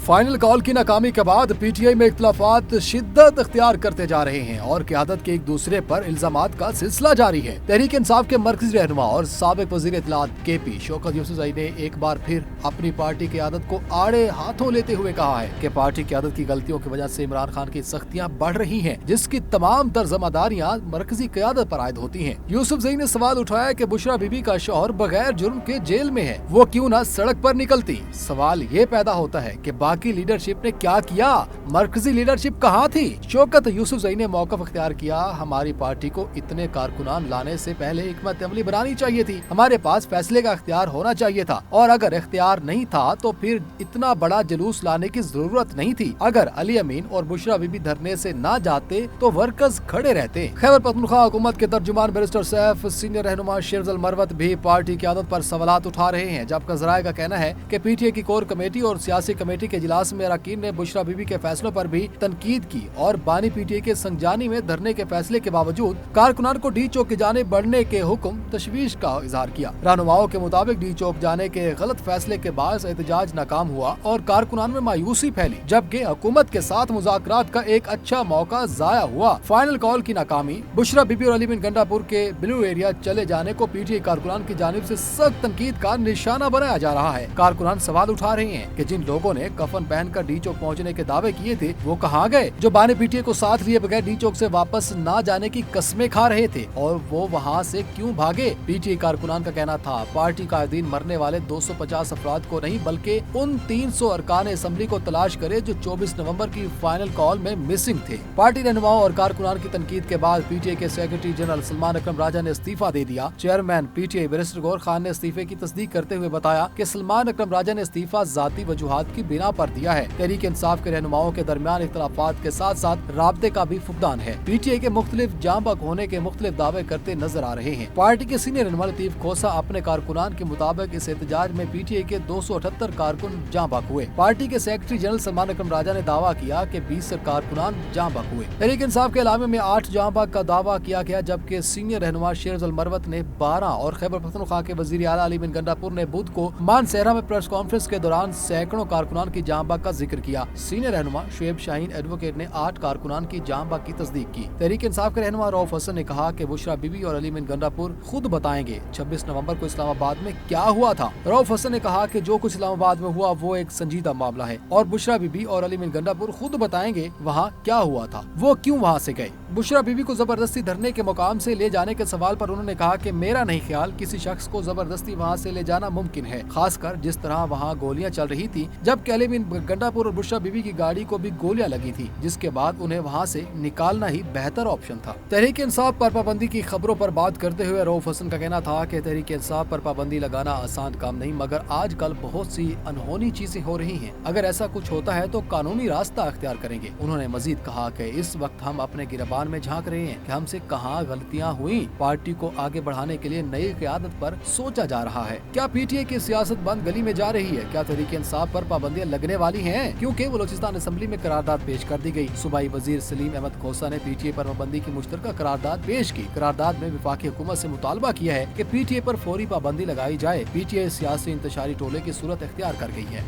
Final call की नाकामी के बाद पीटीआई में इख्तलाफात शिद्दत इख्तियार करते जा रहे हैं और क़यादत के एक दूसरे पर इल्जामात का सिलसिला जारी है। तहरीक इंसाफ के मरकजी रहनुमा और साबिक वज़ीर इत्तलात केपी शौकत यूसुफज़ई ने एक बार फिर अपनी पार्टी क़यादत को आड़े हाथों लेते हुए कहा है कि पार्टी क़यादत की गलतियों की वजह से इमरान खान की सख्तियाँ बढ़ रही हैं, जिसकी तमाम तर ज़िम्मेदारियाँ मरकजी क़यादत पर आयद होती हैं। यूसुफज़ई ने सवाल उठाया कि बुशरा बीबी का शौहर बगैर जुर्म के जेल में है, वो क्यों न सड़क पर निकलती। सवाल ये पैदा होता है कि बाकी लीडरशिप ने क्या किया, मरकजी लीडरशिप कहाँ थी। शौकत यूसुफज़ई ने मौक़िफ़ इख्तियार किया, हमारी पार्टी को इतने कारकुनान लाने से पहले हिकमत अमली बनानी चाहिए थी, हमारे पास फैसले का इख्तियार होना चाहिए था, और अगर इख्तियार नहीं था तो फिर इतना बड़ा जुलूस लाने की जरूरत नहीं थी। अगर अली अमीन और बुशरा बीबी धरने से ना जाते तो वर्कर्स खड़े रहते। खैबर पख्तूनख्वा हुकूमत के तर्जुमान बैरिस्टर सैफ, सीनियर रहनुमा शेरजल मरवत भी पार्टी क़यादत पर सवालात उठा रहे हैं, जबकि ज़राए का कहना है कि पीटीआई की कोर कमेटी और सियासी कमेटी के इजलास में अरकान ने बुशरा बीबी के फैसलों पर भी तनकीद की और बानी पीटीआई के संगजानी में धरने के फैसले के बावजूद कारकुनान को डी चौक की जानिब बढ़ने के हुक्म तशवीश का इजहार किया। रहनुमाओं के मुताबिक डी चौक जाने के गलत फैसले के बायस एहतजाज नाकाम हुआ और कारकुनान में मायूसी फैली, जबकि हुकूमत के साथ मुज़ाकरात का एक अच्छा मौका जाया हुआ। फाइनल कॉल की नाकामी, बुशरा बीबी और अली बिन गंडापुर के ब्लू एरिया चले जाने को पीटीआई कारकुनान की जानिब से सख्त तनकीद का निशाना बनाया जा रहा है। कारकुनान सवाल उठा रहे हैं कि जिन लोगों ने कफन पहनकर डी चौक पहुंचने के दावे किए थे वो कहाँ गए, जो बानी पीटीआई को साथ लिए बगैर डी चौक से वापस ना जाने की कस्में खा रहे थे, और वो वहाँ से क्यों भागे। पीटीआई कारकुनान का कहना था पार्टी कायदीन मरने वाले 250 अफराद को नहीं बल्कि उन 300 अरकान असेंबली को तलाश करे जो 24 नवंबर की फाइनल कॉल में मिसिंग थे। पार्टी रहनुमाओं और कारकुनान की तनकीद के बाद पीटीआई के सेक्रेटरी जनरल सलमान अकरम राजा ने इस्तीफा दे दिया। Chairman PTI barrister Gohar Khan ने इस्तीफे की तस्दीक करते हुए बताया कि सलमान अकरम राजा ने इस्तीफा जाती वजूहात की बिना पर दिया है। तहरीक इंसाफ के रहनुमाओं के दरमियान इख्तलाफात के साथ साथ राब्ते का भी फुकदान है। पीटीआई के मुख्तलिफ जांबक होने के मुख्तलिफ दावे करते नजर आ रहे हैं। पार्टी के सीनियर रहनुमा लतीफ खोसा अपने कारकुनान के मुताबिक इस एहतजाज में पीटीआई के 278 कारकुन जांबक हुए। पार्टी के सेक्रेटरी जनरल सलमान अकरम राजा ने दावा किया कि 20 कारकुनान जांबक हुए। तहरीक इंसाफ के इलामे में 8 जांबक का दावा किया गया, जबकि सीनियर रहनुमा शेरजल मरवत ने 12 और खैबर पख्तूनख्वा के वजीर आला अली बिन गंडापुर ने बुध को मानसहरा में प्रेस कॉन्फ्रेंस के दौरान सैकड़ों कारकुनान की जांबक का जिक्र किया। सीनियर रहनुमा शुएब शाहीन एडवोकेट ने 8 कारकुनान की जांबक की तस्दीक की। तहरीक इंसाफ के रहनुमा रऊफ हसन ने कहा कि बुशरा बीबी और अली बिन गंडापुर खुद बताएंगे 26 नवंबर को इस्लामाबाद में क्या हुआ था। रऊफ हसन ने कहा कि जो कुछ इस्लामाबाद में हुआ वो एक संजीदा मामला है और बुशरा बीबी और अली बिन गंडापुर खुद बताएंगे वहाँ क्या हुआ था, वो क्यों वहाँ से गए। बुशरा बीबी को जबरदस्ती धरने के मुकाम से ले जाने के सवाल पर उन्होंने कहा कि मेरा नहीं ख्याल किसी शख्स को जबरदस्ती वहाँ से ले जाना मुमकिन है, खासकर जिस तरह वहाँ गोलियां चल रही थी, जबकि अली बिन गंडापुर और बुशरा बीबी की गाड़ी को भी गोलियां लगी थी, जिसके बाद उन्हें वहाँ से निकालना ही बेहतर ऑप्शन था। तहरीक इंसाफ पर पाबंदी की खबरों पर बात करते हुए रऊफ हसन का कहना था कि तहरीक इंसाफ पर पाबंदी लगाना आसान काम नहीं, मगर आजकल बहुत सी अनहोनी चीजें हो रही हैं, अगर ऐसा कुछ होता है तो कानूनी रास्ता अख्तियार करेंगे। उन्होंने मजीद कहा कि इस वक्त हम अपने गिरबान में झांक रहे हैं कि हमसे कहाँ गलतियाँ हुई। पार्टी को आगे बढ़ाने के लिए नई क़यादत पर सोचा जा रहा है। क्या पीटीआई की सियासत बंद गली में जा रही है? क्या तहरीक इंसाफ पर पाबंदियां लगने वाली हैं? क्योंकि बलोचिस्तान असेंबली में करारदाद पेश कर दी गई। सूबाई वजीर सलीम अहमद खोसा ने पीटीआई पर पाबंदी की मुश्तरका करारदाद पेश की। करारदाद में वफाकी हुकूमत से मुतालबा किया है कि पीटीआई पर फौरी पाबंदी लगाई जाए। पीटीआई सियासी इंतशारी टोले की सूरत इख्तियार कर गई है।